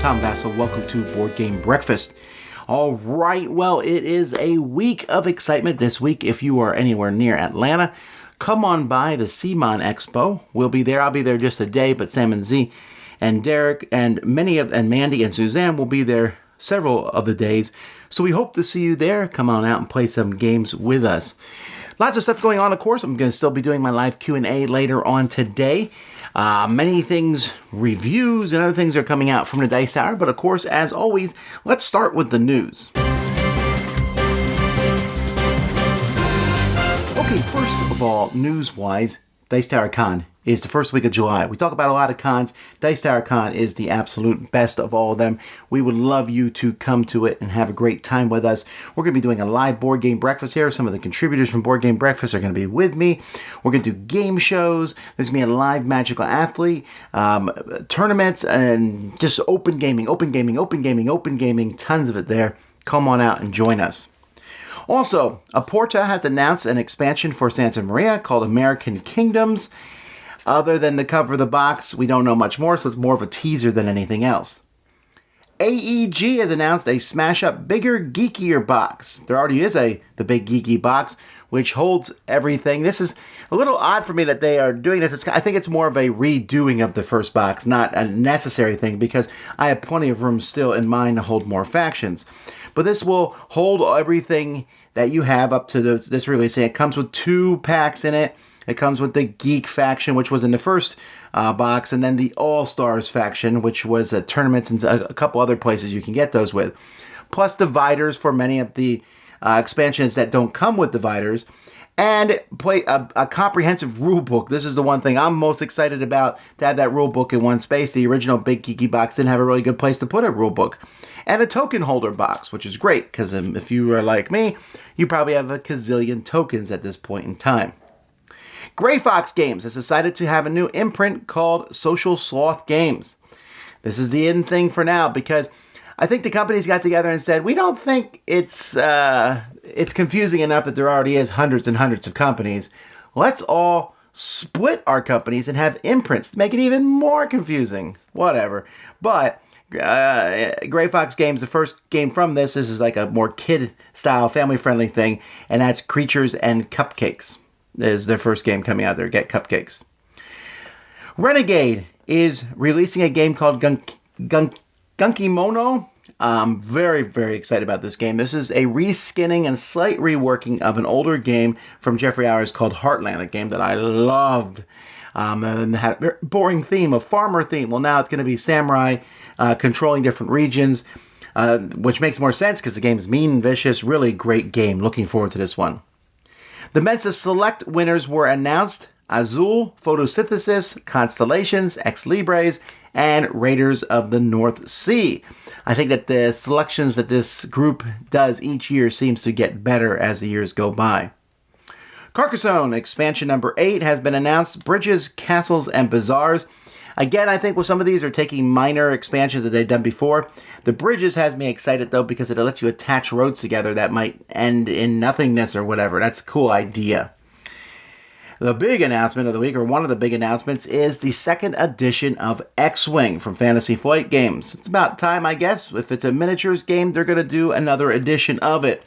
Tom Vasel. Welcome to Board Game Breakfast. All right, well, it is a week of excitement this week. If you are anywhere near Atlanta, come on by the CMON Expo. We'll be there. I'll be there just a day, but Sam and Z and Derek and Mandy and Suzanne will be there several of the days. So we hope to see you there. Come on out and play some games with us. Lots of stuff going on, of course. I'm going to still be doing my live Q&A later on today. Many things, reviews, and other things are coming out from the Dice Tower. But of course, as always, let's start with the news. Okay, first of all, news-wise, Dice Tower Con is the first week of July. We talk about a lot of cons. Dice Tower Con is the absolute best of all of them. We would love you to come to it and have a great time with us. We're going to be doing a live board game breakfast here. Some of the contributors from Board Game Breakfast are going to be with me. We're going to do game shows. There's going to be a live magical athlete, tournaments, and just open gaming, tons of it there. Come on out and join us. Also, Aporta has announced an expansion for Santa Maria called American Kingdoms. Other than the cover of the box, we don't know much more, so it's more of a teaser than anything else. AEG has announced a smash-up, bigger, geekier box. There already is the big geeky box, which holds everything. This is a little odd for me that they are doing this. I think it's more of a redoing of the first box, not a necessary thing, because I have plenty of room still in mind to hold more factions. But this will hold everything that you have up to this release. It comes with 2 packs in it. It comes with the Geek faction, which was in the first box, and then the All-Stars faction, which was at tournaments and a couple other places you can get those with. Plus dividers for many of the expansions that don't come with dividers. And play a comprehensive rule book. This is the one thing I'm most excited about, to have that rule book in one space. The original Big Geeky box didn't have a really good place to put a rule book. And a token holder box, which is great, because if you are like me, you probably have a gazillion tokens at this point in time. Gray Fox Games has decided to have a new imprint called Social Sloth Games. This is the in thing for now, because I think the companies got together and said, we don't think it's confusing enough that there already is hundreds and hundreds of companies. Let's all split our companies and have imprints to make it even more confusing. Whatever. But Gray Fox Games, the first game from this is like a more kid-style, family-friendly thing, and that's Creatures and Cupcakes. Is their first game coming out there. Get Cupcakes. Renegade is releasing a game called Gunkimono. I'm very, very excited about this game. This is a reskinning and slight reworking of an older game from Jeffrey Hours called Heartland, a game that I loved. And had a very boring theme, a farmer theme. Well, now it's going to be samurai controlling different regions, which makes more sense because the game's mean and vicious. Really great game. Looking forward to this one. The Mensa Select winners were announced: Azul, Photosynthesis, Constellations, Ex Libris, and Raiders of the North Sea. I think that the selections that this group does each year seems to get better as the years go by. Carcassonne expansion number 8 has been announced: Bridges, Castles, and Bazaars. Again, I think with some of these are taking minor expansions that they've done before. The Bridges has me excited, though, because it lets you attach roads together that might end in nothingness or whatever. That's a cool idea. The big announcement of the week, or one of the big announcements, is the second edition of X-Wing from Fantasy Flight Games. It's about time, I guess. If it's a miniatures game, they're going to do another edition of it.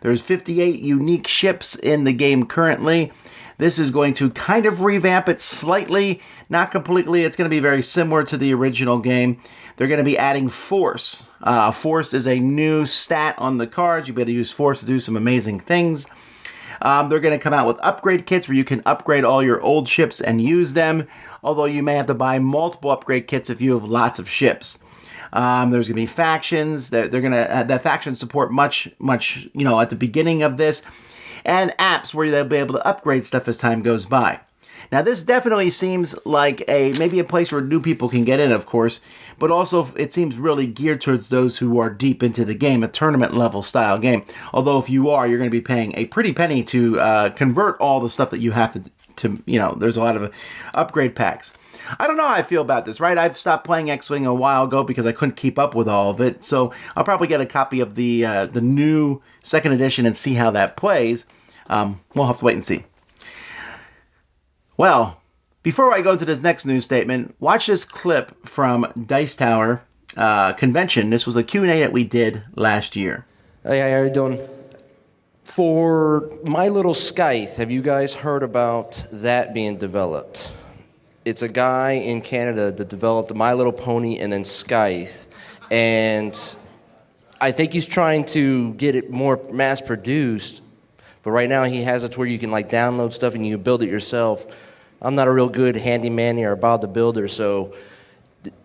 There's 58 unique ships in the game currently. This is going to kind of revamp it slightly, not completely. It's going to be very similar to the original game. They're going to be adding Force. Force is a new stat on the cards. You'll be able to use Force to do some amazing things. They're going to come out with upgrade kits where you can upgrade all your old ships and use them, although you may have to buy multiple upgrade kits if you have lots of ships. There's going to be factions. They're going to the factions support much, at the beginning of this, and apps where they'll be able to upgrade stuff as time goes by. Now, this definitely seems like maybe a place where new people can get in, of course, but also it seems really geared towards those who are deep into the game, a tournament level style game. Although if you are, you're going to be paying a pretty penny to convert all the stuff that you have to there's a lot of upgrade packs. I don't know how I feel about this, right? I've stopped playing X-Wing a while ago because I couldn't keep up with all of it. So I'll probably get a copy of the new second edition and see how that plays. We'll have to wait and see. Well, before I go into this next news statement, watch this clip from Dice Tower convention. This was a Q&A that we did last year. Hey, how are you doing? For My Little Scythe, have you guys heard about that being developed? It's a guy in Canada that developed My Little Pony and then Scythe, and I think he's trying to get it more mass-produced, but right now he has it to where you can like download stuff and you build it yourself. I'm not a real good handyman or Bob the Builder, so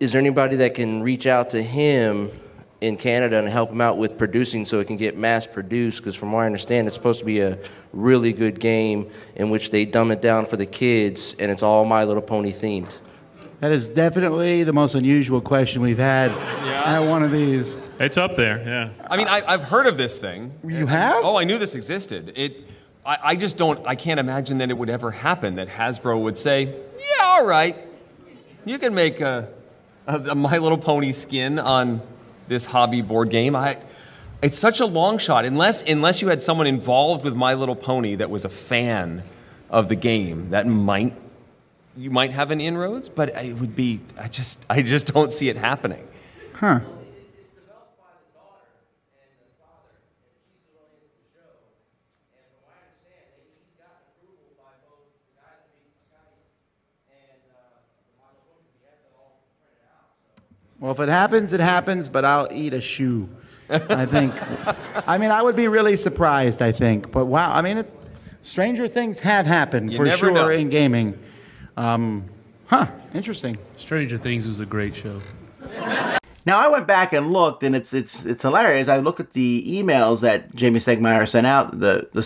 is there anybody that can reach out to him in Canada and help him out with producing so it can get mass-produced? Because from what I understand, it's supposed to be a really good game in which they dumb it down for the kids, and it's all My Little Pony themed. That is definitely the most unusual question we've had at one of these. It's up there, yeah. I mean, I've heard of this thing. You have? Oh, I knew this existed. I just don't, I can't imagine that it would ever happen, that Hasbro would say, yeah, all right, you can make a My Little Pony skin on this hobby board game. It's such a long shot, unless you had someone involved with My Little Pony that was a fan of the game, you might have an inroads, but it would be, I just don't see it happening. Huh. Well, if it happens, it happens, but I'll eat a shoe, I think. I mean, I would be really surprised, I think. But wow, I mean, stranger things have happened for sure in gaming. Interesting. Stranger Things was a great show. Now, I went back and looked, and it's hilarious. I looked at the emails that Jamie Stegmaier sent out, Jamie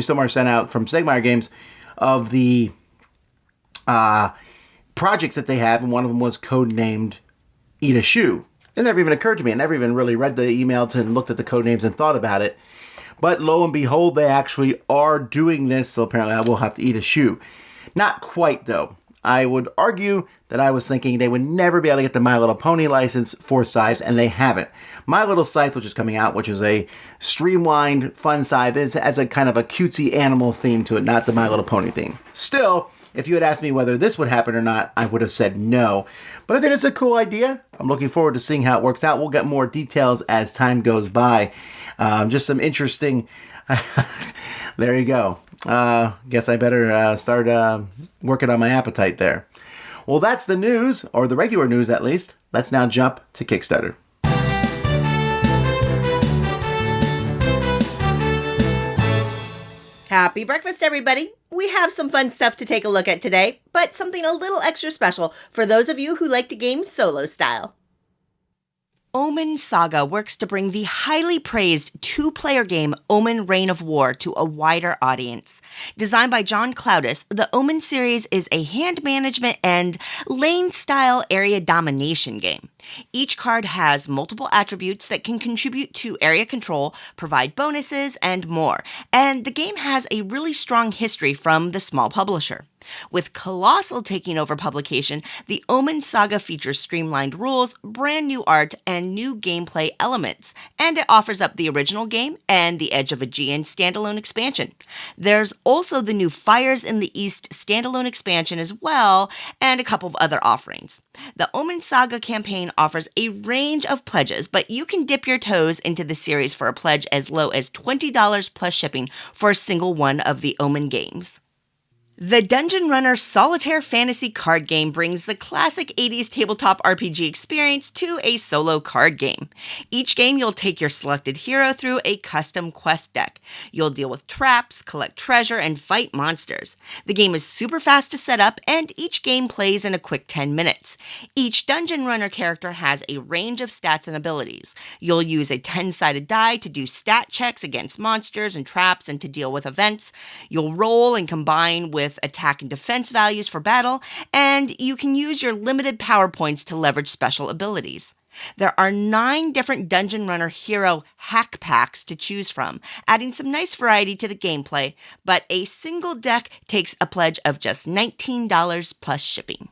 Stegmaier sent out from Stegmaier Games of the projects that they have, and one of them was codenamed Eat a Shoe. It never even occurred to me. I never even really read the email and looked at the code names and thought about it. But lo and behold, they actually are doing this, so apparently I will have to eat a shoe. Not quite, though. I would argue that I was thinking they would never be able to get the My Little Pony license for Scythe, and they haven't. My Little Scythe, which is coming out, which is a streamlined, fun Scythe, it has a kind of a cutesy animal theme to it, not the My Little Pony theme. Still, if you had asked me whether this would happen or not, I would have said no. But I think it's a cool idea. I'm looking forward to seeing how it works out. We'll get more details as time goes by. Just some interesting... There you go. Guess I better start working on my appetite there. Well, that's the news, or the regular news at least. Let's now jump to Kickstarter. Happy breakfast, everybody! We have some fun stuff to take a look at today, but something a little extra special for those of you who like to game solo style. Omen Saga works to bring the highly praised two-player game Omen Reign of War to a wider audience. Designed by John Cloudis, the Omen series is a hand management and lane-style area domination game. Each card has multiple attributes that can contribute to area control, provide bonuses, and more. And the game has a really strong history from the small publisher. With Colossal taking over publication, the Omen Saga features streamlined rules, brand new art, and new gameplay elements, and it offers up the original game and the Edge of Aegean standalone expansion. There's also the new Fires in the East standalone expansion as well, and a couple of other offerings. The Omen Saga campaign offers a range of pledges, but you can dip your toes into the series for a pledge as low as $20 plus shipping for a single one of the Omen games. The Dungeon Runner Solitaire Fantasy card game brings the classic 80s tabletop RPG experience to a solo card game. Each game, you'll take your selected hero through a custom quest deck. You'll deal with traps, collect treasure, and fight monsters. The game is super fast to set up, and each game plays in a quick 10 minutes. Each Dungeon Runner character has a range of stats and abilities. You'll use a 10-sided die to do stat checks against monsters and traps and to deal with events. You'll roll and combine with attack and defense values for battle, and you can use your limited power points to leverage special abilities. There are 9 different Dungeon Runner hero hack packs to choose from, adding some nice variety to the gameplay, but a single deck takes a pledge of just $19 plus shipping.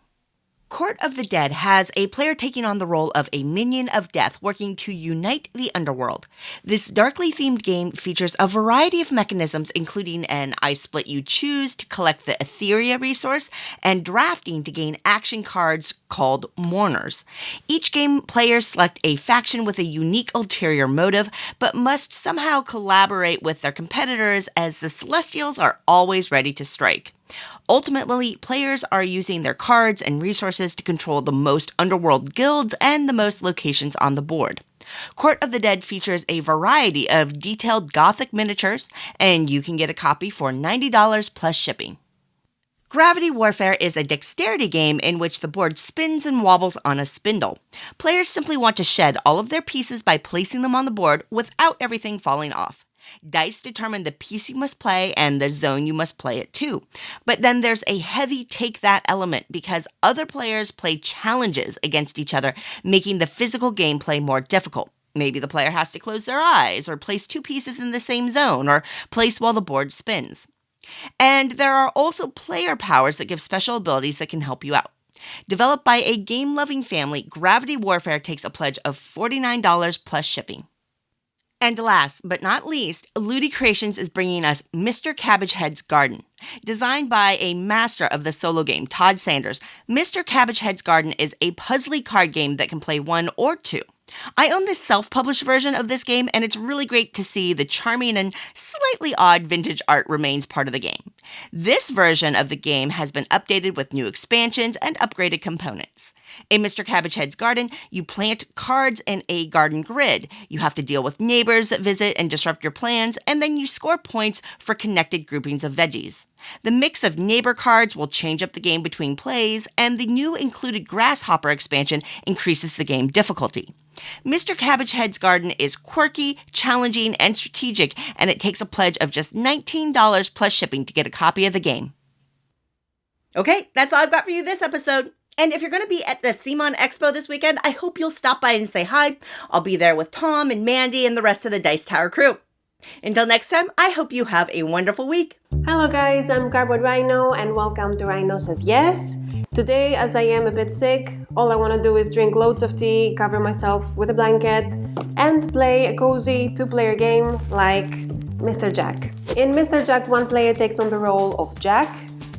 Court of the Dead has a player taking on the role of a minion of death working to unite the underworld. This darkly themed game features a variety of mechanisms, including an I split you choose to collect the Etheria resource and drafting to gain action cards called Mourners. Each game, players select a faction with a unique ulterior motive, but must somehow collaborate with their competitors as the Celestials are always ready to strike. Ultimately, players are using their cards and resources to control the most underworld guilds and the most locations on the board. Court of the Dead features a variety of detailed Gothic miniatures, and you can get a copy for $90 plus shipping. Gravity Warfare is a dexterity game in which the board spins and wobbles on a spindle. Players simply want to shed all of their pieces by placing them on the board without everything falling off. Dice determine the piece you must play and the zone you must play it to. But then there's a heavy take that element because other players play challenges against each other, making the physical gameplay more difficult. Maybe the player has to close their eyes, or place two pieces in the same zone, or place while the board spins. And there are also player powers that give special abilities that can help you out. Developed by a game-loving family, Gravity Warfare takes a pledge of $49 plus shipping. And last but not least, Ludi Creations is bringing us Mr. Cabbagehead's Garden. Designed by a master of the solo game, Todd Sanders, Mr. Cabbagehead's Garden is a puzzly card game that can play one or two. I own the self-published version of this game, and it's really great to see the charming and slightly odd vintage art remains part of the game. This version of the game has been updated with new expansions and upgraded components. In Mr. Cabbagehead's Garden, you plant cards in a garden grid. You have to deal with neighbors that visit and disrupt your plans, and then you score points for connected groupings of veggies. The mix of neighbor cards will change up the game between plays, and the new included Grasshopper expansion increases the game difficulty. Mr. Cabbagehead's Garden is quirky, challenging, and strategic, and it takes a pledge of just $19 plus shipping to get a copy of the game. Okay, that's all I've got for you this episode. And if you're going to be at the CMON Expo this weekend, I hope you'll stop by and say hi. I'll be there with Tom and Mandy and the rest of the Dice Tower crew. Until next time, I hope you have a wonderful week. Hello guys, I'm Cardboard Rhino and welcome to Rhino Says Yes. Today, as I am a bit sick, all I want to do is drink loads of tea, cover myself with a blanket, and play a cozy two-player game like Mr. Jack. In Mr. Jack, one player takes on the role of Jack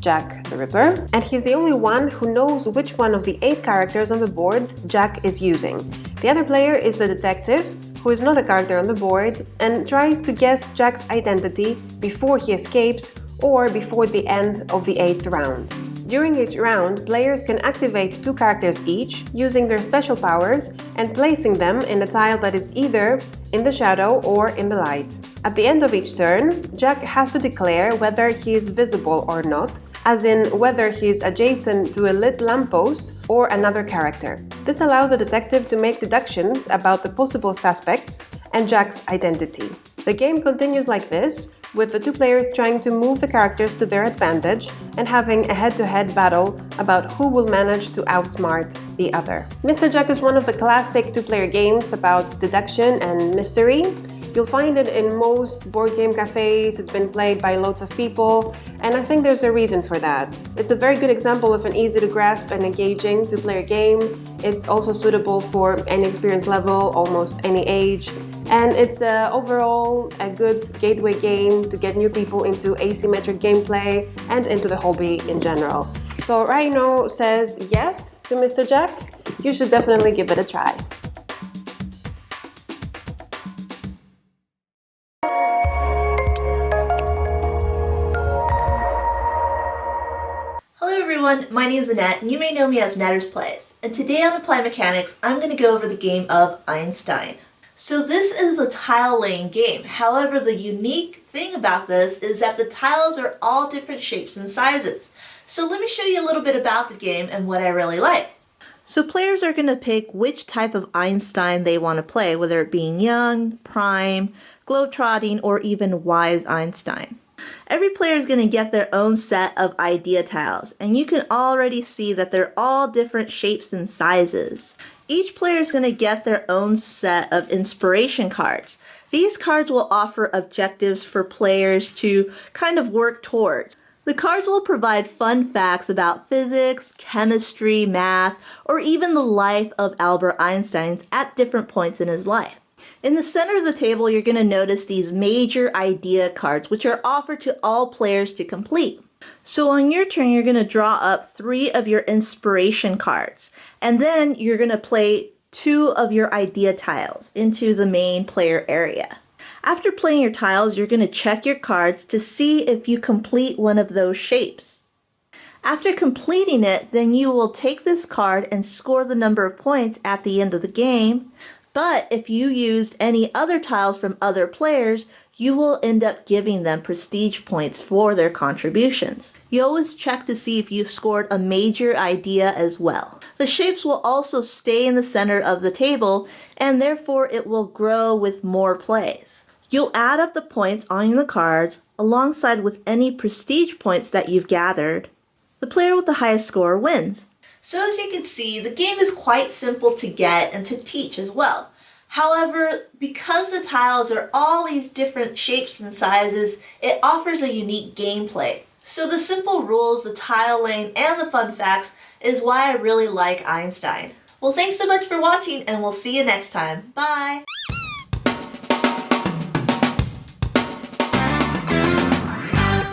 the Ripper, and he's the only one who knows which one of the 8 characters on the board Jack is using. The other player is the detective, who is not a character on the board, and tries to guess Jack's identity before he escapes or before the end of the 8th round. During each round, players can activate 2 characters each using their special powers and placing them in a tile that is either in the shadow or in the light. At the end of each turn, Jack has to declare whether he is visible or not, as in whether he is adjacent to a lit lamppost or another character. This allows the detective to make deductions about the possible suspects and Jack's identity. The game continues like this, with the 2 players trying to move the characters to their advantage and having a head-to-head battle about who will manage to outsmart the other. Mr. Jack is one of the classic 2-player games about deduction and mystery. You'll find it in most board game cafes, it's been played by lots of people, and I think there's a reason for that. It's a very good example of an easy-to-grasp and engaging 2-player game. It's also suitable for any experience level, almost any age, and it's overall a good gateway game to get new people into asymmetric gameplay and into the hobby in general. So Rhino says yes to Mr. Jack. You should definitely give it a try. Hello everyone, my name is Annette, and you may know me as Netters Plays. And today on Applied Mechanics, I'm going to go over the game of Einstein. So this is a tile laying game. However, the unique thing about this is that the tiles are all different shapes and sizes. So let me show you a little bit about the game and what I really like. So players are going to pick which type of Einstein they want to play, whether it being young, prime, globetrotting, or even wise Einstein. Every player is going to get their own set of idea tiles, and you can already see that they're all different shapes and sizes. Each player is going to get their own set of inspiration cards. These cards will offer objectives for players to kind of work towards. The cards will provide fun facts about physics, chemistry, math, or even the life of Albert Einstein at different points in his life. In the center of the table, you're going to notice these major idea cards, which are offered to all players to complete. So on your turn, you're going to draw up 3 of your inspiration cards, and then you're going to play 2 of your idea tiles into the main player area. After playing your tiles, you're going to check your cards to see if you complete one of those shapes. After completing it, then you will take this card and score the number of points at the end of the game. But if you used any other tiles from other players, you will end up giving them prestige points for their contributions. You always check to see if you scored a major idea as well. The shapes will also stay in the center of the table, and therefore it will grow with more plays. You'll add up the points on the cards alongside with any prestige points that you've gathered. The player with the highest score wins. So as you can see, the game is quite simple to get and to teach as well. However, because the tiles are all these different shapes and sizes, it offers a unique gameplay. So the simple rules, the tile laying, and the fun facts is why I really like Einstein. Well, thanks so much for watching, and we'll see you next time. Bye!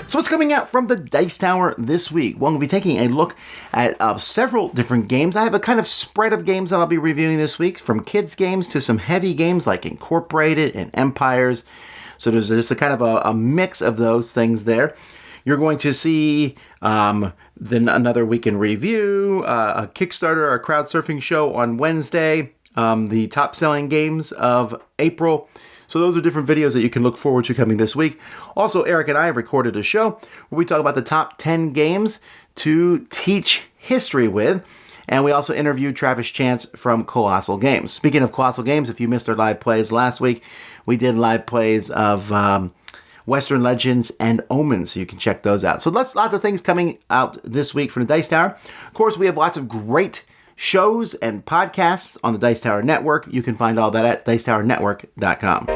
So what's coming out from the Dice Tower this week? Well, we'll be taking a look at several different games. I have a kind of spread of games that I'll be reviewing this week, from kids games to some heavy games like Incorporated and Empires. So there's just a kind of a mix of those things there. You're going to see then another week in review, a Kickstarter, a crowd surfing show on Wednesday, the top selling games of April. So those are different videos that you can look forward to coming this week. Also, Eric and I have recorded a show where we talk about the top 10 games to teach history with. And we also interviewed Travis Chance from Colossal Games. Speaking of Colossal Games, if you missed our live plays last week, we did live plays of Western Legends and Omens, so you can check those out. So lots of things coming out this week from the Dice Tower. Of course, we have lots of great shows and podcasts on the Dice Tower Network. You can find all that at dicetowernetwork.com.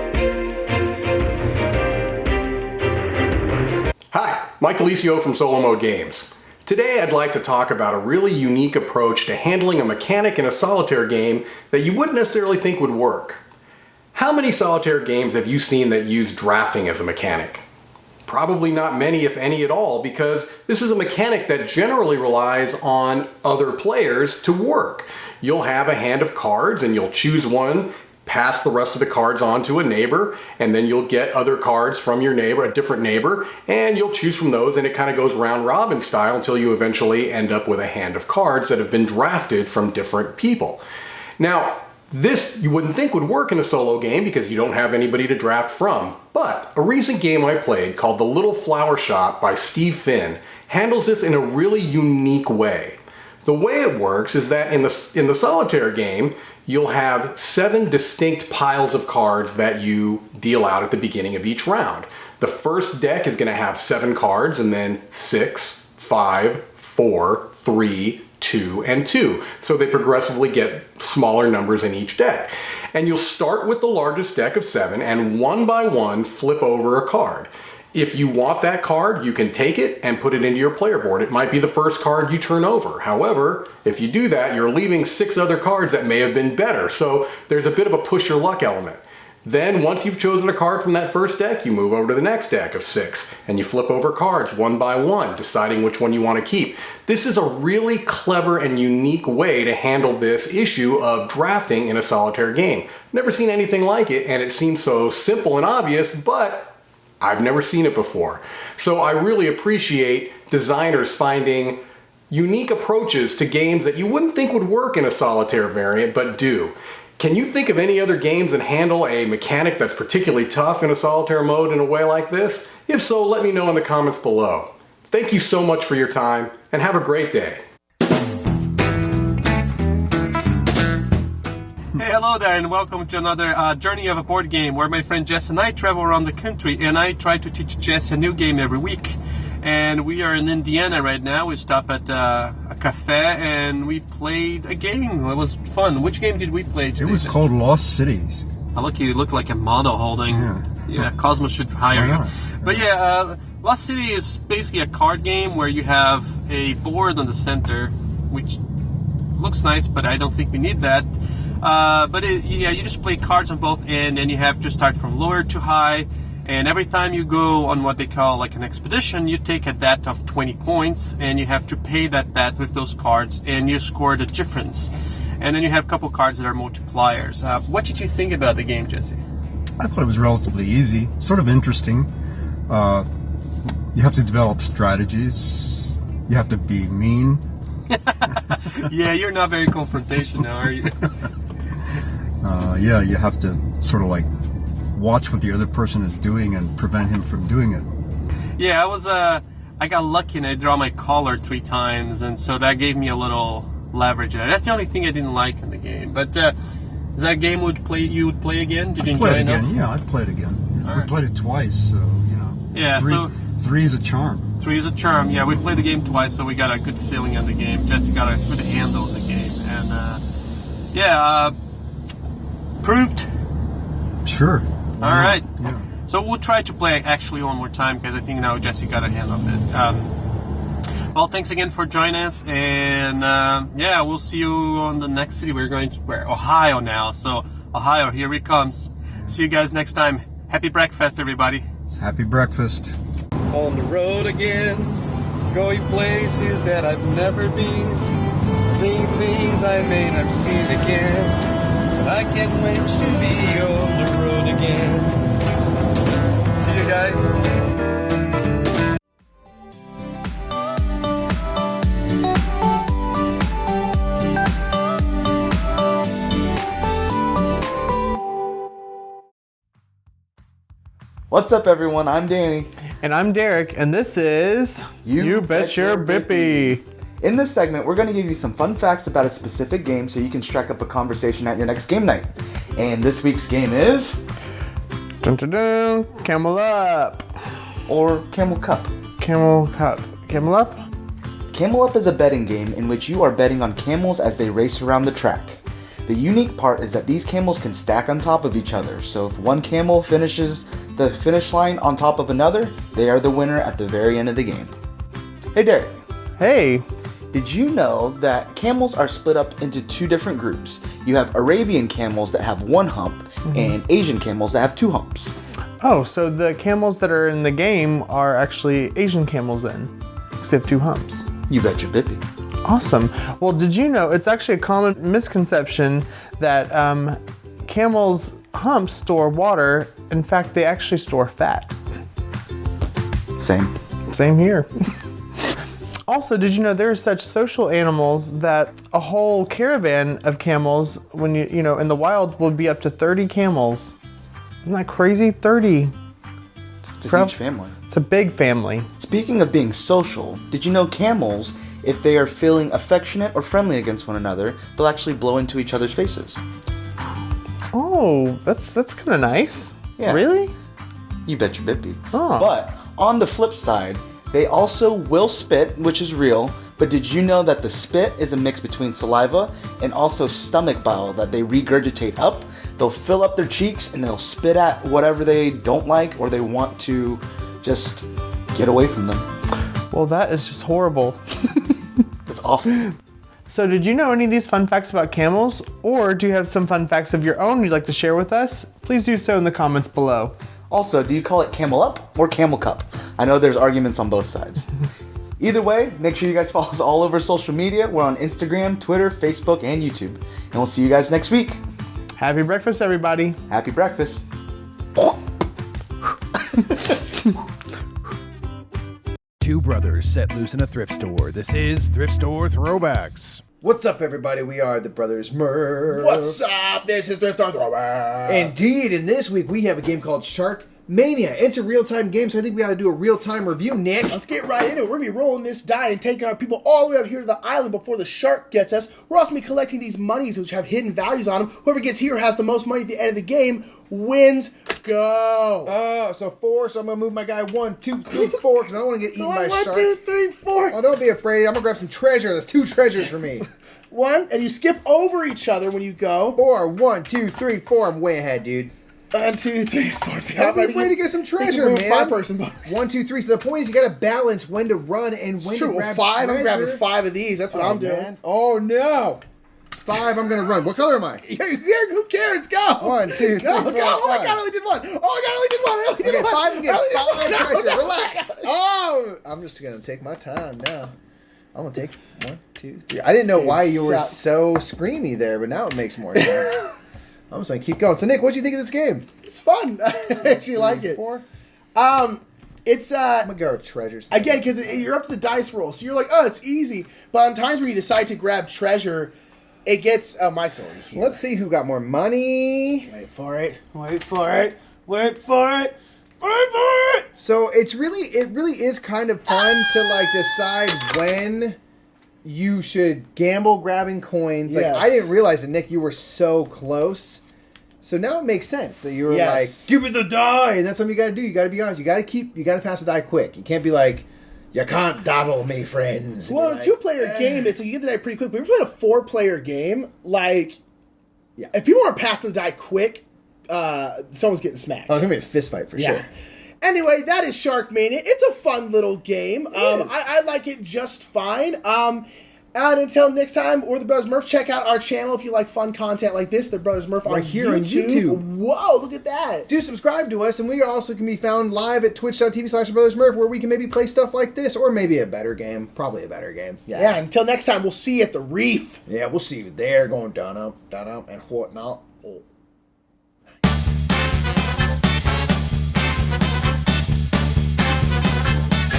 Hi, Mike Delisio from Solomode Games. Today I'd like to talk about a really unique approach to handling a mechanic in a solitaire game that you wouldn't necessarily think would work. How many solitaire games have you seen that use drafting as a mechanic? Probably not many, if any at all, because this is a mechanic that generally relies on other players to work. You'll have a hand of cards and you'll choose one, pass the rest of the cards on to a neighbor, and then you'll get other cards from your neighbor, a different neighbor, and you'll choose from those, and it kind of goes round robin style until you eventually end up with a hand of cards that have been drafted from different people. Now, this you wouldn't think would work in a solo game because you don't have anybody to draft from. But a recent game I played called The Little Flower Shop by Steve Finn handles this in a really unique way. The way it works is that in the solitaire game, you'll have 7 distinct piles of cards that you deal out at the beginning of each round. The first deck is going to have 7 cards, and then 6, 5, 4, 3, 2, and 2. So they progressively get smaller numbers in each deck. And you'll start with the largest deck of 7 and one by one flip over a card. If you want that card, you can take it and put it into your player board. It might be the first card you turn over. However, if you do that, you're leaving 6 other cards that may have been better. So there's a bit of a push your luck element. Then, once you've chosen a card from that first deck, you move over to the next deck of 6, and you flip over cards one by one, deciding which one you want to keep. This is a really clever and unique way to handle this issue of drafting in a solitaire game. Never seen anything like it, and it seems so simple and obvious, but I've never seen it before. So I really appreciate designers finding unique approaches to games that you wouldn't think would work in a solitaire variant, but do. Can you think of any other games that handle a mechanic that's particularly tough in a solitaire mode in a way like this? If so, let me know in the comments below. Thank you so much for your time, and have a great day. Hey, hello there, and welcome to another Journey of a Board Game, where my friend Jess and I travel around the country, and I try to teach Jess a new game every week. And we are in Indiana right now. We stopped at a cafe and we played a game. It was fun. Which game did we play today? It was called Lost Cities. I look, you look like a model holding. Yeah, Cosmos should hire you. But yeah, Lost City is basically a card game where you have a board on the center, which looks nice, but I don't think we need that. You just play cards on both ends, and you have to start from lower to high. And every time you go on what they call like an expedition, you take a debt of 20 points, and you have to pay that debt with those cards, and you score the difference. And then you have a couple cards that are multipliers. What did you think about the game, Jesse? I thought it was relatively easy, sort of interesting. You have to develop strategies. You have to be mean. Yeah, you're not very confrontational, are you? Yeah, you have to sort of like watch what the other person is doing and prevent him from doing it. Yeah, I got lucky and I draw my collar 3 times, and so that gave me a little leverage there. That's the only thing I didn't like in the game. But is that a game you would play again? Did you enjoy it enough? Yeah, I'd play it again. All We right. played it twice, so, you know. Yeah, three is a charm. 3 is a charm. Yeah, we played the game twice, so we got a good feeling on the game. Jesse got a good handle on the game. And, proved. Sure. All right. Yeah. So we'll try to play actually one more time, because I think now Jesse got a handle on it. Well, thanks again for joining us. And, we'll see you on the next city. We're going to Ohio now. So, Ohio, here he comes. See you guys next time. Happy breakfast, everybody. It's happy breakfast. On the road again, going places that I've never been, seeing things I may never see again. I can't wait to be on the road again. See you guys. What's up, everyone? I'm Danny. And I'm Derek, and this is You Bet Your Bippy. In this segment, we're going to give you some fun facts about a specific game so you can strike up a conversation at your next game night. And this week's game is... Dun dun dun, Camel Up. Or Camel Cup. Camel Cup. Camel Up? Camel Up is a betting game in which you are betting on camels as they race around the track. The unique part is that these camels can stack on top of each other, so if one camel finishes the finish line on top of another, they are the winner at the very end of the game. Hey Derek. Hey. Did you know that camels are split up into 2 different groups? You have Arabian camels that have 1 hump, and Asian camels that have 2 humps. Oh, so the camels that are in the game are actually Asian camels then, because they have 2 humps. You bet your bippy. Awesome. Well, did you know it's actually a common misconception that camels' humps store water. In fact, they actually store fat. Same here. Also, did you know there are such social animals that a whole caravan of camels, when you know, in the wild, will be up to 30 camels. Isn't that crazy? 30. It's a huge family. It's a big family. Speaking of being social, did you know camels, if they are feeling affectionate or friendly against one another, they'll actually blow into each other's faces? Oh, that's kind of nice. Yeah. Really? You bet your bippy. Oh. But on the flip side, they also will spit, which is real, but did you know that the spit is a mix between saliva and also stomach bile that they regurgitate up? They'll fill up their cheeks and they'll spit at whatever they don't like or they want to just get away from them. Well, that is just horrible. It's awful. So did you know any of these fun facts about camels? Or do you have some fun facts of your own you'd like to share with us? Please do so in the comments below. Also, do you call it Camel Up or Camel Cup? I know there's arguments on both sides. Either way, make sure you guys follow us all over social media. We're on Instagram, Twitter, Facebook, and YouTube. And we'll see you guys next week. Happy breakfast, everybody. Happy breakfast. Two brothers set loose in a thrift store. This is Thrift Store Throwbacks. What's up, everybody? We are the Brothers Murph. What's up? This is Thrift Store Throwback. Indeed, and this week we have a game called Shark Mania. It's a real-time game, so I think we ought to do a real-time review, Nick. Let's get right into it. We're going to be rolling this die and taking our people all the way up here to the island before the shark gets us. We're also going to be collecting these monies which have hidden values on them. Whoever gets here has the most money at the end of the game wins. Go. So 4, so I'm going to move my guy 1, 2, 3, 4, because I don't want to get eaten by a shark. 1, 2, 3, 4. Oh, don't be afraid. I'm going to grab some treasure. There's 2 treasures for me. 1, and you skip over each other when you go. 4, 1, 2, 3, 4. I'm way ahead, dude. 1, 2, 3, 4, 5. Don't be afraid to get some treasure, man. By person. 1, 2, 3. So the point is you got to balance when to run and when to grab 5. treasure. I'm grabbing 5 of these. That's what I'm doing. Man. Oh no. 5. I'm gonna run. What color am I? Who cares? Go. 1, 2, 3, go, 4, go. Oh my 5. God! I only did 1. Oh my God! I only did 1. I only did Okay, 1. 5 and get I only did 5 one. treasure. No. Relax. Oh, I'm just gonna take my time now. I'm gonna take 1, 2, 3. I didn't know why you were so screamy there, but now it makes more sense. I'm just gonna keep going. So Nick, what do you think of this game? It's fun. I actually like it. 4. It's I'm gonna go with treasures again because you're up to the dice roll, so you're like, oh, it's easy. But on times where you decide to grab treasure, it gets Mike's over here. Let's see who got more money. Wait for it. Wait for it. Wait for it. Wait for it. So it really is kind of fun to like decide when you should gamble grabbing coins. Like Yes. I didn't realize that, Nick, you were so close. So now it makes sense that you were like, give me the die, and that's something you got to do. You got to be honest. You got to pass the die quick. You can't be like, you can't daddle me, friends. Well, in a 2-player game, it's you get the die pretty quick. But if you're playing a 4-player game, like, if people aren't passing the die quick, someone's getting smacked. Oh, it's gonna be a fist fight for sure. Anyway, that is Sharkmania. It's a fun little game. I like it just fine. And until next time, we're the Brothers Murph. Check out our channel if you like fun content like this. The Brothers Murph Right here on YouTube. Whoa, look at that. Do subscribe to us, and we also can be found live at twitch.tv/brothersmurph, where we can maybe play stuff like this, or maybe a better game. Probably a better game. Yeah, until next time, we'll see you at the Reef. Yeah, we'll see you there going down up, and whatnot. Oh.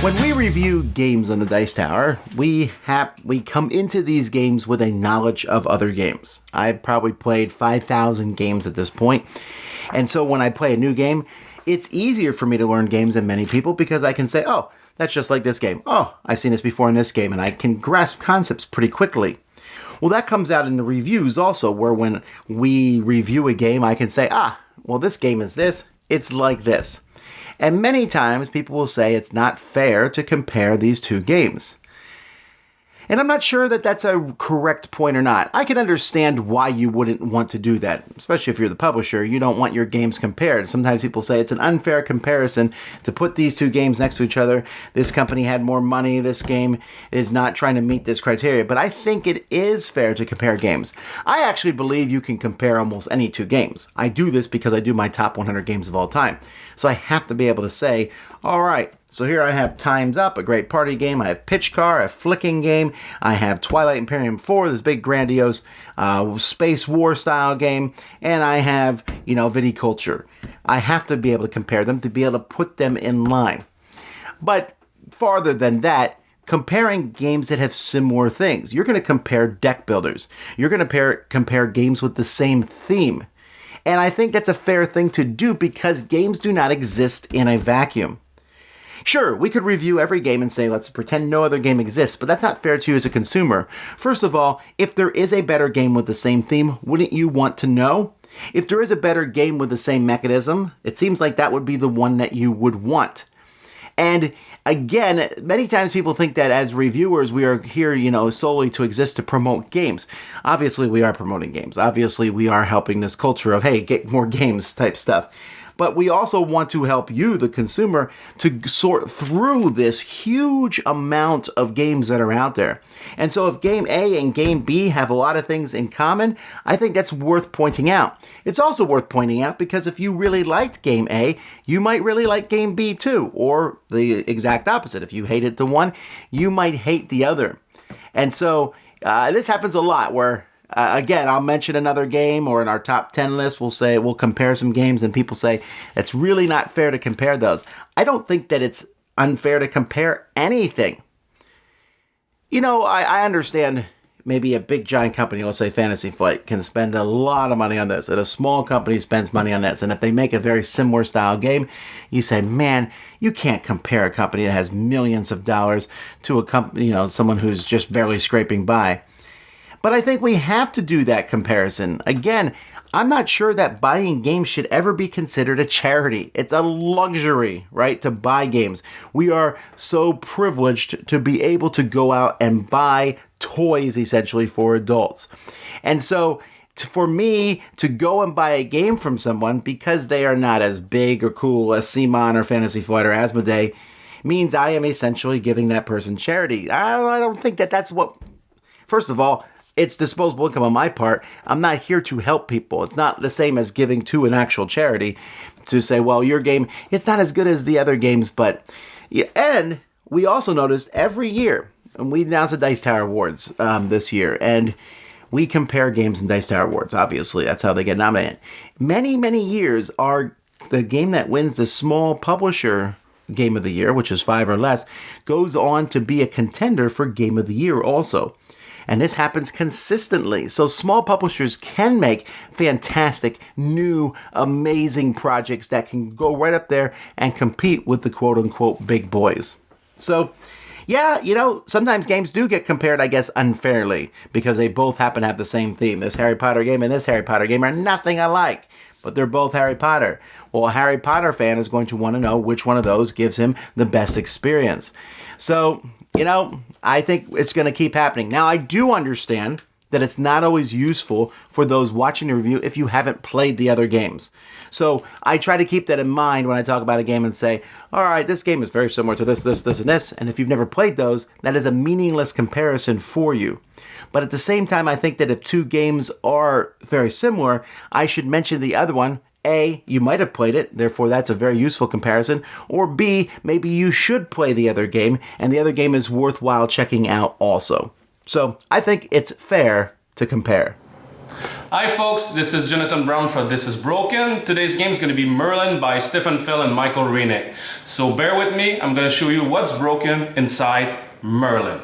When we review games on the Dice Tower, we come into these games with a knowledge of other games. I've probably played 5,000 games at this point, and so when I play a new game, it's easier for me to learn games than many people because I can say, oh, that's just like this game. Oh, I've seen this before in this game, and I can grasp concepts pretty quickly. Well, that comes out in the reviews also, where when we review a game, I can say, well, this game is this, it's like this. And many times people will say it's not fair to compare these two games. And I'm not sure that that's a correct point or not. I can understand why you wouldn't want to do that, especially if you're the publisher. You don't want your games compared. Sometimes people say it's an unfair comparison to put these two games next to each other. This company had more money. This game is not trying to meet this criteria. But I think it is fair to compare games. I actually believe you can compare almost any two games. I do this because I do my top 100 games of all time. So I have to be able to say, all right, so here I have Time's Up, a great party game. I have Pitch Car, a flicking game. I have Twilight Imperium 4, this big grandiose space war style game. And I have, Viticulture. I have to be able to compare them to be able to put them in line. But farther than that, comparing games that have similar things. You're going to compare deck builders. You're going to compare games with the same theme. And I think that's a fair thing to do because games do not exist in a vacuum. Sure, we could review every game and say, let's pretend no other game exists, but that's not fair to you as a consumer. First of all, if there is a better game with the same theme, wouldn't you want to know? If there is a better game with the same mechanism, it seems like that would be the one that you would want. And again, many times people think that as reviewers, we are here, solely to exist to promote games. Obviously, we are promoting games. Obviously, we are helping this culture of, hey, get more games type stuff. But we also want to help you, the consumer, to sort through this huge amount of games that are out there. And so if Game A and Game B have a lot of things in common, I think that's worth pointing out. It's also worth pointing out because if you really liked Game A, you might really like Game B too, or the exact opposite. If you hated the one, you might hate the other. And so this happens a lot where again, I'll mention another game, or in our top 10 list, we'll compare some games, and people say it's really not fair to compare those. I don't think that it's unfair to compare anything. I understand maybe a big giant company, let's say Fantasy Flight, can spend a lot of money on this, and a small company spends money on this. And if they make a very similar style game, you say, man, you can't compare a company that has millions of dollars to a company, someone who's just barely scraping by. But I think we have to do that comparison. Again, I'm not sure that buying games should ever be considered a charity. It's a luxury, right, to buy games. We are so privileged to be able to go out and buy toys, essentially, for adults. And so for me to go and buy a game from someone because they are not as big or cool as Simon or Fantasy Flight or Asmodee means I am essentially giving that person charity. I don't think that that's what... First of all, it's disposable income on my part. I'm not here to help people. It's not the same as giving to an actual charity to say, well, your game, it's not as good as the other games, but... Yeah, and we also noticed every year, and we announced the Dice Tower Awards this year, and we compare games in Dice Tower Awards, obviously. That's how they get nominated. Many, many years are the game that wins the small publisher Game of the Year, which is 5 or less, goes on to be a contender for Game of the Year also. And this happens consistently. So small publishers can make fantastic, new, amazing projects that can go right up there and compete with the quote-unquote big boys. So, yeah, sometimes games do get compared, I guess, unfairly, because they both happen to have the same theme. This Harry Potter game and this Harry Potter game are nothing alike, but they're both Harry Potter. Well, a Harry Potter fan is going to want to know which one of those gives him the best experience. So, I think it's going to keep happening. Now, I do understand that it's not always useful for those watching the review if you haven't played the other games. So I try to keep that in mind when I talk about a game and say, all right, this game is very similar to this, and this. And if you've never played those, that is a meaningless comparison for you. But at the same time, I think that if two games are very similar, I should mention the other one. A, you might have played it, therefore that's a very useful comparison. Or B, maybe you should play the other game, and the other game is worthwhile checking out also. So I think it's fair to compare. Hi folks, this is Jonathan Brown for This Is Broken. Today's game is going to be Merlin by Stefan Fell and Michael Renick. So bear with me, I'm going to show you what's broken inside Merlin.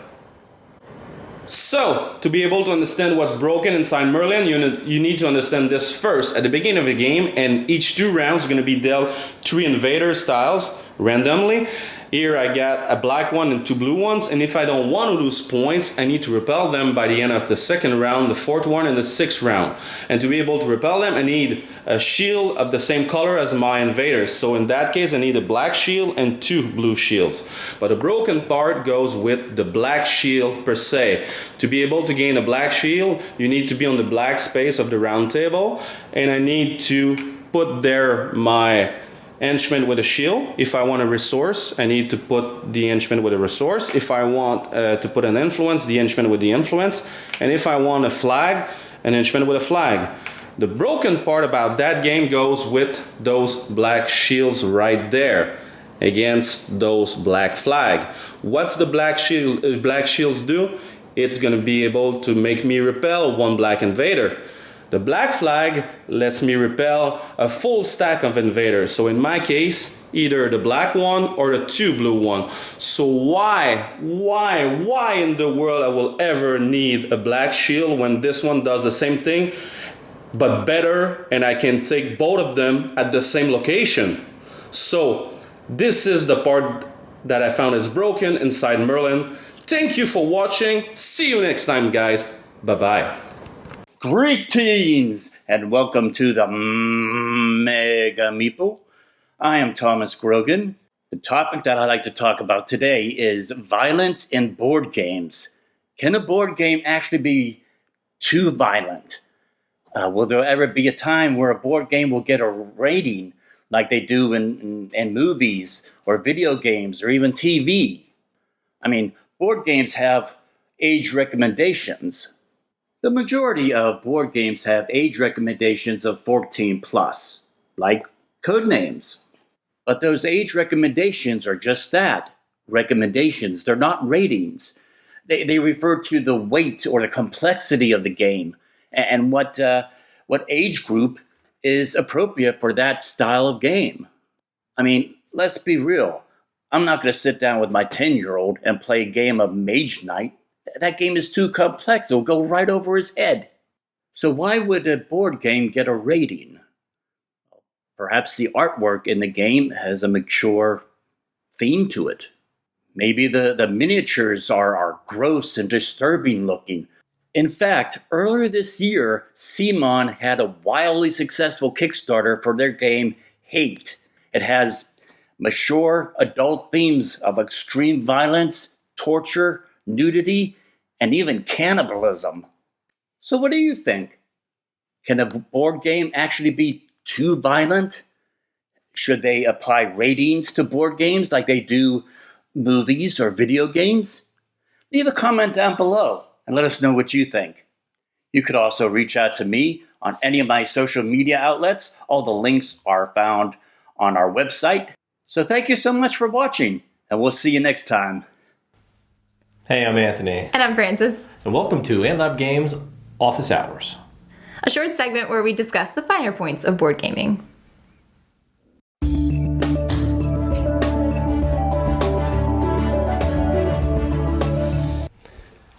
So, to be able to understand what's broken inside Merlin, you need to understand this first. At the beginning of the game, and each 2 rounds are going to be dealt 3 invader styles randomly. Here I got a black one and 2 blue ones, and if I don't want to lose points, I need to repel them by the end of the 2nd round, the 4th one, and the 6th round. And to be able to repel them, I need a shield of the same color as my invaders. So in that case, I need a black shield and 2 blue shields. But the broken part goes with the black shield per se. To be able to gain a black shield, you need to be on the black space of the round table, and I need to put there my henchman with a shield. If I want a resource, I need to put the henchman with a resource. If I want to put an influence, the henchman with the influence. And if I want a flag, an henchman with a flag. The broken part about that game goes with those black shields right there against those black flag. What's the black shields do? It's going to be able to make me repel 1 black invader. The black flag lets me repel a full stack of invaders. So in my case, either the black one or the 2 blue one. So why in the world I will ever need a black shield when this one does the same thing, but better, and I can take both of them at the same location? So this is the part that I found is broken inside Merlin. Thank you for watching. See you next time, guys. Bye-bye. Greetings and welcome to the Mega Meeple. I am Thomas Grogan. The topic that I'd like to talk about today is violence in board games. Can a board game actually be too violent? Will there ever be a time where a board game will get a rating like they do in movies or video games or even TV? I mean, board games have age recommendations. The majority of board games have age recommendations of 14 plus, like Codenames. But those age recommendations are just that, recommendations. They're not ratings. They refer to the weight or the complexity of the game and what age group is appropriate for that style of game. I mean, let's be real. I'm not going to sit down with my 10-year-old and play a game of Mage Knight. That game is too complex. It'll go right over his head. So why would a board game get a rating? Perhaps the artwork in the game has a mature theme to it. Maybe the miniatures are gross and disturbing looking. In fact, earlier this year, Simon had a wildly successful Kickstarter for their game Hate. It has mature adult themes of extreme violence, torture, nudity, and even cannibalism. So what do you think? Can a board game actually be too violent? Should they apply ratings to board games like they do movies or video games? Leave a comment down below and let us know what you think. You could also reach out to me on any of my social media outlets. All the links are found on our website. So thank you so much for watching, and we'll see you next time. Hey, I'm Anthony. And I'm Francis. And welcome to AntLab Games Office Hours, a short segment where we discuss the finer points of board gaming.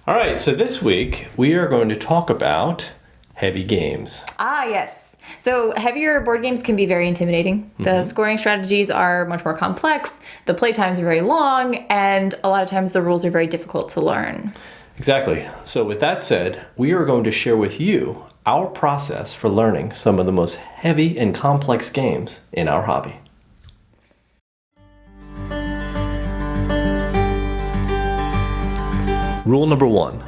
All right, so this week we are going to talk about heavy games. Ah, yes. So heavier board games can be very intimidating. The scoring strategies are much more complex, the play times are very long, and a lot of times the rules are very difficult to learn. Exactly. So with that said, we are going to share with you our process for learning some of the most heavy and complex games in our hobby. Rule number 1.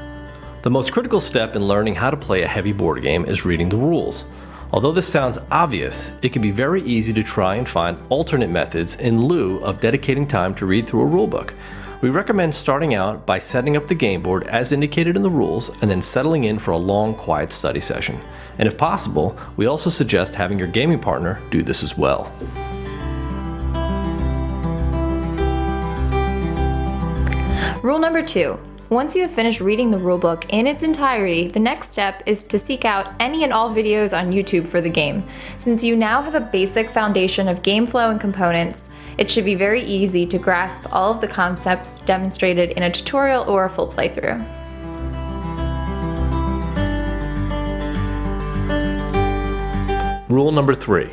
The most critical step in learning how to play a heavy board game is reading the rules. Although this sounds obvious, it can be very easy to try and find alternate methods in lieu of dedicating time to read through a rulebook. We recommend starting out by setting up the game board as indicated in the rules and then settling in for a long, quiet study session. And if possible, we also suggest having your gaming partner do this as well. Rule number 2. Once you have finished reading the rulebook in its entirety, the next step is to seek out any and all videos on YouTube for the game. Since you now have a basic foundation of game flow and components, it should be very easy to grasp all of the concepts demonstrated in a tutorial or a full playthrough. Rule number 3.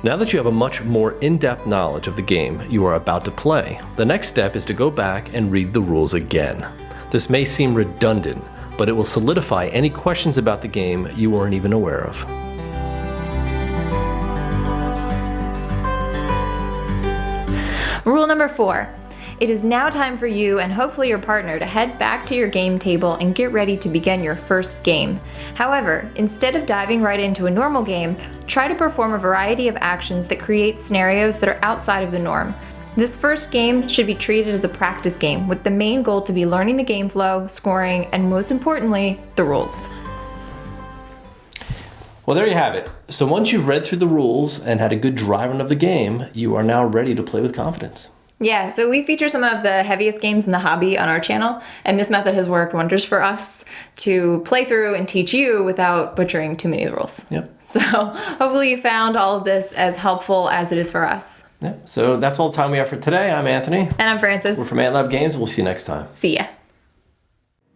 Now that you have a much more in-depth knowledge of the game you are about to play, the next step is to go back and read the rules again. This may seem redundant, but it will solidify any questions about the game you weren't even aware of. Rule number 4. It is now time for you and hopefully your partner to head back to your game table and get ready to begin your first game. However, instead of diving right into a normal game, try to perform a variety of actions that create scenarios that are outside of the norm. This first game should be treated as a practice game, with the main goal to be learning the game flow, scoring, and most importantly, the rules. Well, there you have it. So once you've read through the rules and had a good dry run of the game, you are now ready to play with confidence. Yeah, so we feature some of the heaviest games in the hobby on our channel, and this method has worked wonders for us to play through and teach you without butchering too many of the rules. Yep. So hopefully you found all of this as helpful as it is for us. Yeah. So that's all the time we have for today. I'm Anthony. And I'm Francis. We're from AntLab Games. We'll see you next time. See ya.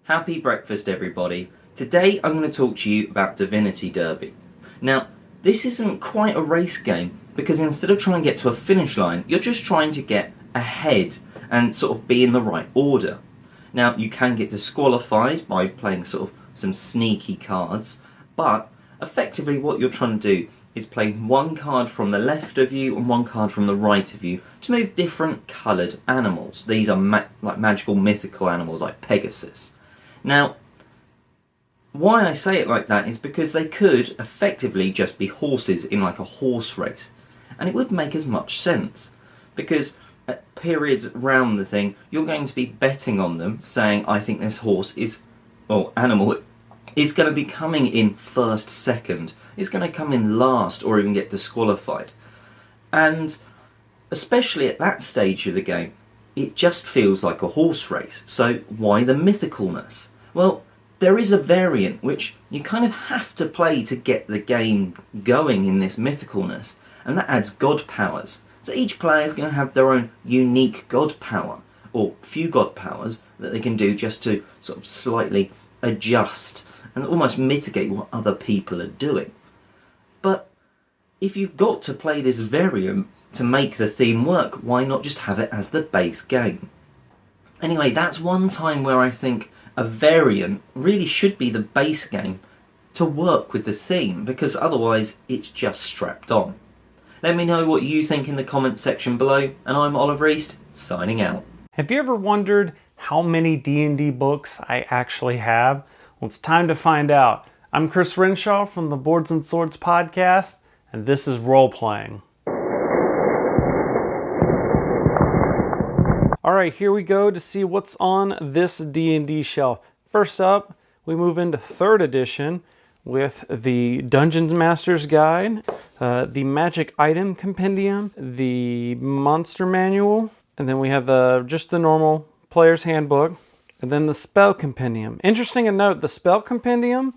Happy breakfast, everybody. Today I'm going to talk to you about Divinity Derby. Now, this isn't quite a race game, because instead of trying to get to a finish line, you're just trying to get ahead and sort of be in the right order. Now, you can get disqualified by playing sort of some sneaky cards, but effectively what you're trying to do is play one card from the left of you and one card from the right of you to move different coloured animals. These are like magical mythical animals like Pegasus. Now, why I say it like that is because they could effectively just be horses in like a horse race, and it would make as much sense, because at periods around the thing you're going to be betting on them, saying I think this horse is, or animal, is going to be coming in first, second, is going to come in last, or even get disqualified. And especially at that stage of the game, it just feels like a horse race. So why the mythicalness? Well, there is a variant which you kind of have to play to get the game going in this mythicalness, and that adds god powers. So each player is going to have their own unique god power, or few god powers that they can do just to sort of slightly adjust and almost mitigate what other people are doing. But if you've got to play this variant to make the theme work, why not just have it as the base game? Anyway, that's one time where I think a variant really should be the base game to work with the theme, because otherwise it's just strapped on. Let me know what you think in the comments section below, and I'm Oliver East, signing out. Have you ever wondered how many D&D books I actually have? Well, it's time to find out. I'm Chris Renshaw from the Boards and Swords podcast, and this is Role Playing. Alright, here we go to see what's on this D&D shelf. First up, we move into 3rd edition with the Dungeon Master's Guide, the Magic Item Compendium, the Monster Manual, and then we have just the normal Player's Handbook, and then the Spell Compendium. Interesting to note, the Spell Compendium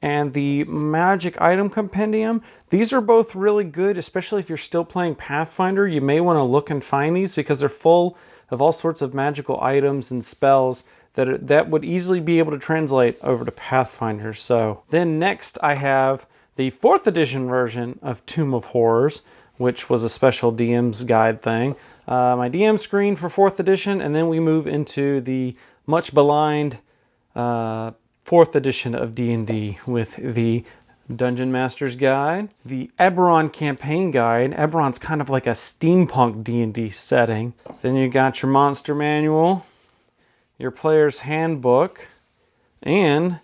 and the Magic Item Compendium, these are both really good, especially if you're still playing Pathfinder. You may want to look and find these because they're full of all sorts of magical items and spells that would easily be able to translate over to Pathfinder. So then next I have the 4th edition version of Tomb of Horrors, which was a special DM's guide thing. My DM screen for 4th edition, and then we move into the much maligned 4th edition of D&D with the Dungeon Master's Guide, the Eberron Campaign Guide. Eberron's kind of like a steampunk D&D setting. Then you got your Monster Manual, your Player's Handbook, and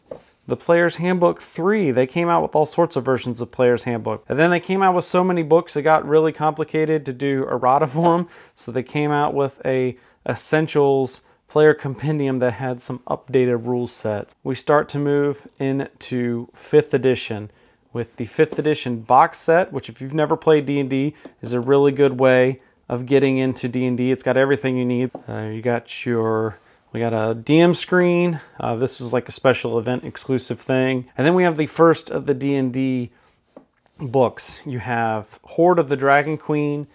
the Player's Handbook 3. They came out with all sorts of versions of Player's Handbook. And then they came out with so many books it got really complicated to do errata for them. So they came out with a Essentials Player Compendium that had some updated rule sets. We start to move into 5th edition with the 5th edition box set, which if you've never played D&D is a really good way of getting into D&D. It's got everything you need. We got a DM screen. This was like a special event exclusive thing. And then we have the first of the D&D books. You have Hoard of the Dragon Queen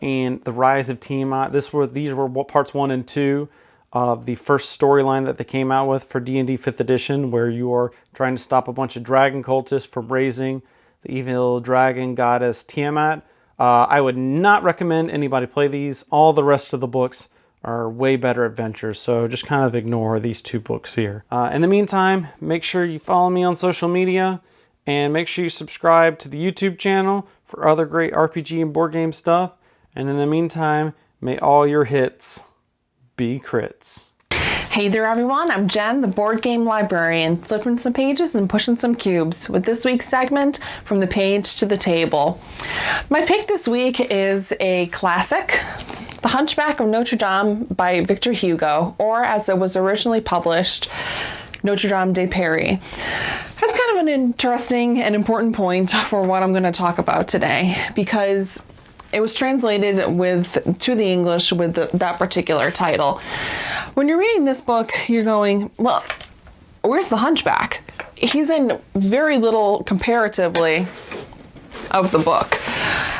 and The Rise of Tiamat. These were parts 1 and 2 of the first storyline that they came out with for D&D 5th edition, where you are trying to stop a bunch of dragon cultists from raising the evil dragon goddess Tiamat. I would not recommend anybody play these. All the rest of the books are way better adventures, so just kind of ignore these 2 books here. In the meantime, make sure you follow me on social media, and make sure you subscribe to the YouTube channel for other great RPG and board game stuff. And in the meantime, may all your hits be crits. Hey there everyone, I'm Jen, the board game librarian, flipping some pages and pushing some cubes with this week's segment, From the Page to the Table. My pick this week is a classic, The Hunchback of Notre Dame by Victor Hugo, or as it was originally published, Notre Dame de Paris. That's kind of an interesting and important point for what I'm going to talk about today, because it was translated to the English with that particular title. When you're reading this book, you're going, well, where's the Hunchback? He's in very little comparatively of the book.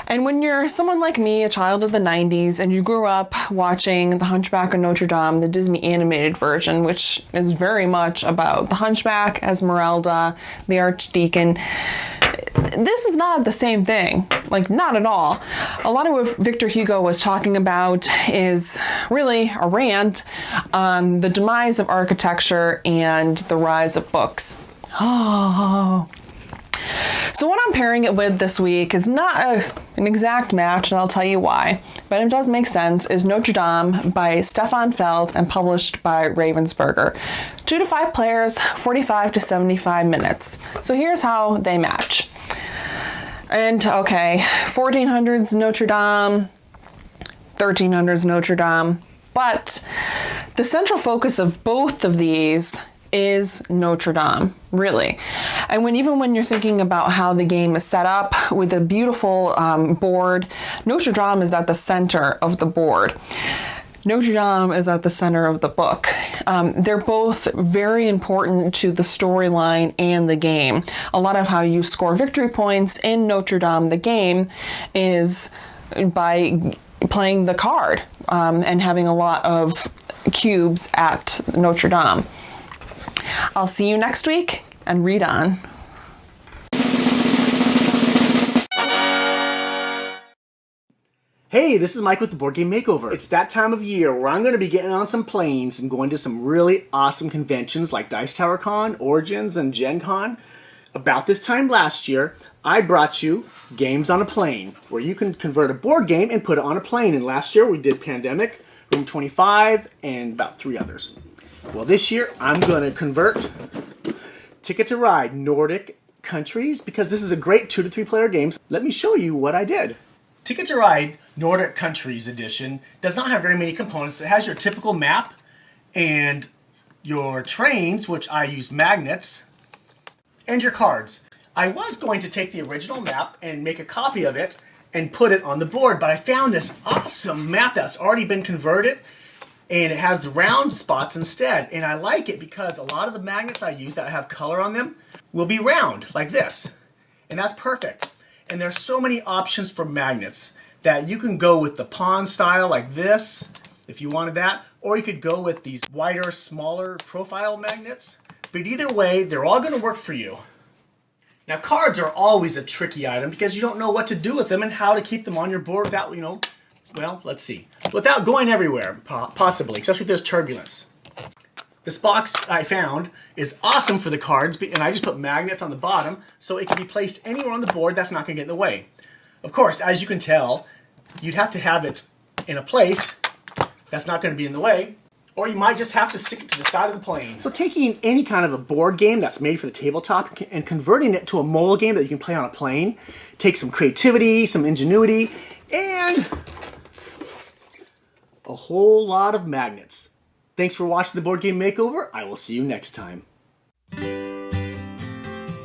And when you're someone like me, a child of the 90s, and you grew up watching The Hunchback of Notre Dame, the Disney animated version, which is very much about the Hunchback, Esmeralda, the Archdeacon, this is not the same thing, like not at all. A lot of what Victor Hugo was talking about is really a rant on the demise of architecture and the rise of books. Oh. So what I'm pairing it with this week is not an exact match, and I'll tell you why, but it does make sense, is Notre Dame by Stefan Feld and published by Ravensburger. 2 to 5 players, 45 to 75 minutes. So here's how they match. And okay, 1400s Notre Dame, 1300s Notre Dame, but the central focus of both of these is Notre Dame, really. And even when you're thinking about how the game is set up with a beautiful board, Notre Dame is at the center of the board. Notre Dame is at the center of the book. They're both very important to the storyline and the game. A lot of how you score victory points in Notre Dame, the game, is by playing the card and having a lot of cubes at Notre Dame. I'll see you next week, and read on. Hey, this is Mike with the Board Game Makeover. It's that time of year where I'm going to be getting on some planes and going to some really awesome conventions like Dice Tower Con, Origins, and Gen Con. About this time last year, I brought you Games on a Plane, where you can convert a board game and put it on a plane. And last year we did Pandemic, Room 25, and about 3 others. Well, this year I'm going to convert Ticket to Ride, Nordic countries, because this is a great 2 to 3 player game. Let me show you what I did. Ticket to Ride, Nordic Countries Edition does not have very many components. It has your typical map and your trains, which I use magnets, and your cards. I was going to take the original map and make a copy of it and put it on the board, but I found this awesome map that's already been converted, and it has round spots instead. And I like it because a lot of the magnets I use that have color on them will be round, like this. And that's perfect. And there's so many options for magnets that you can go with the pawn style like this, if you wanted that, or you could go with these wider, smaller profile magnets. But either way, they're all going to work for you. Now, cards are always a tricky item because you don't know what to do with them and how to keep them on your board without, well, let's see. Without going everywhere, possibly, especially if there's turbulence. This box I found is awesome for the cards, and I just put magnets on the bottom so it can be placed anywhere on the board that's not going to get in the way. Of course, as you can tell, you'd have to have it in a place that's not going to be in the way, or you might just have to stick it to the side of the plane. So taking any kind of a board game that's made for the tabletop and converting it to a mobile game that you can play on a plane takes some creativity, some ingenuity, and a whole lot of magnets. Thanks for watching the Board Game Makeover. I will see you next time.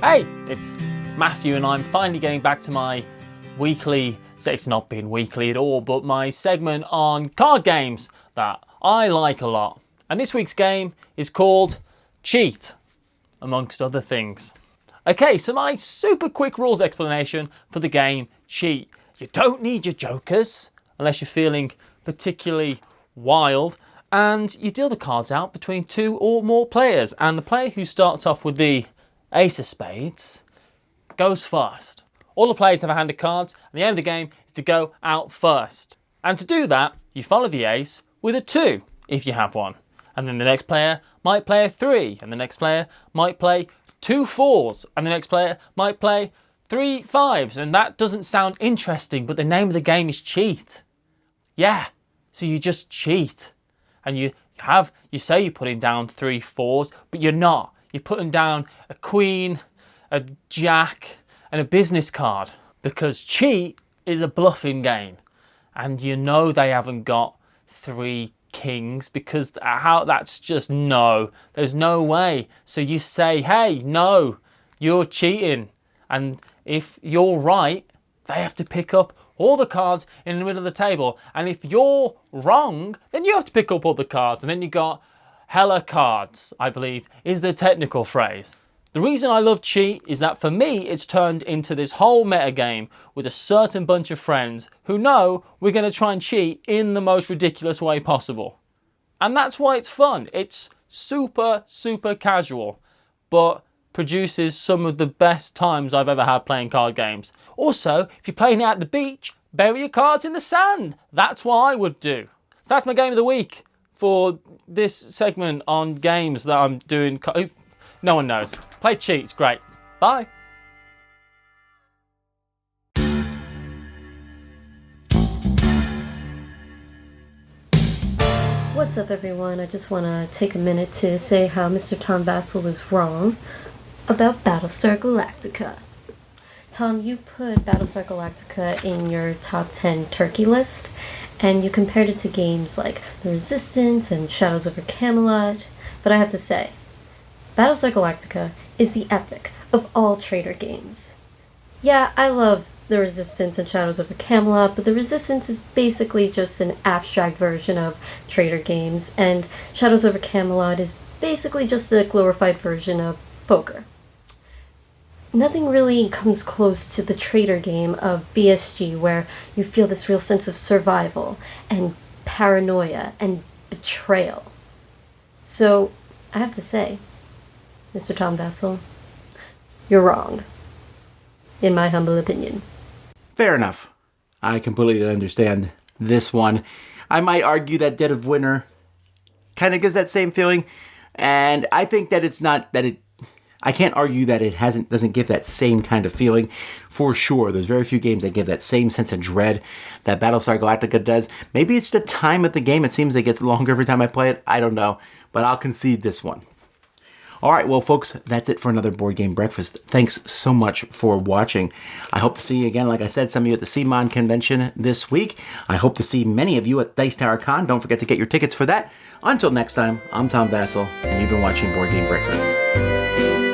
Hey, it's Matthew and I'm finally getting back to my weekly, so it's not been weekly at all, but my segment on card games that I like a lot. And this week's game is called Cheat, amongst other things. Okay, so my super quick rules explanation for the game Cheat. You don't need your jokers, unless you're feeling particularly wild, and you deal the cards out between 2 or more players, and the player who starts off with the ace of spades goes first. All the players have a hand of cards, and the aim of the game is to go out first. And to do that, you follow the ace with a 2, if you have one. And then the next player might play a 3, and the next player might play 2 4s, and the next player might play 3 5s. And that doesn't sound interesting, but the name of the game is Cheat. Yeah, so you just cheat. And you say you're putting down 3 4s, but you're not. You're putting down a queen, a jack, and a business card. Because Cheat is a bluffing game. And you know they haven't got 3 kings because that's just no. There's no way. So you say, hey, no, you're cheating. And if you're right, they have to pick up all the cards in the middle of the table. And if you're wrong, then you have to pick up all the cards. And then you got hella cards, I believe, is the technical phrase. The reason I love Cheat is that for me, it's turned into this whole meta game with a certain bunch of friends who know we're going to try and cheat in the most ridiculous way possible. And that's why it's fun. It's super, super casual, but produces some of the best times I've ever had playing card games. Also, if you're playing it at the beach, bury your cards in the sand. That's what I would do. So that's my game of the week for this segment on games that I'm doing. No one knows. Play Cheat, it's great. Bye. What's up, everyone? I just want to take a minute to say how Mr. Tom Vasel was wrong about Battlestar Galactica. Tom, you put Battlestar Galactica in your top 10 turkey list, and you compared it to games like The Resistance and Shadows over Camelot, but I have to say, Battlestar Galactica is the epic of all trader games. Yeah, I love The Resistance and Shadows over Camelot, but The Resistance is basically just an abstract version of trader games, and Shadows over Camelot is basically just a glorified version of poker. Nothing really comes close to the trader game of BSG, where you feel this real sense of survival and paranoia and betrayal. So, I have to say, Mr. Tom Vasel, you're wrong, in my humble opinion. Fair enough. I completely understand this one. I might argue that Dead of Winter kind of gives that same feeling, and I think that it's not that it. I can't argue that it doesn't give that same kind of feeling for sure. There's very few games that give that same sense of dread that Battlestar Galactica does. Maybe it's the time of the game. It seems it gets longer every time I play it. I don't know, but I'll concede this one. All right, well, folks, that's it for another Board Game Breakfast. Thanks so much for watching. I hope to see you again, like I said, some of you at the CMON convention this week. I hope to see many of you at Dice Tower Con. Don't forget to get your tickets for that. Until next time, I'm Tom Vasel, and you've been watching Board Game Breakfast.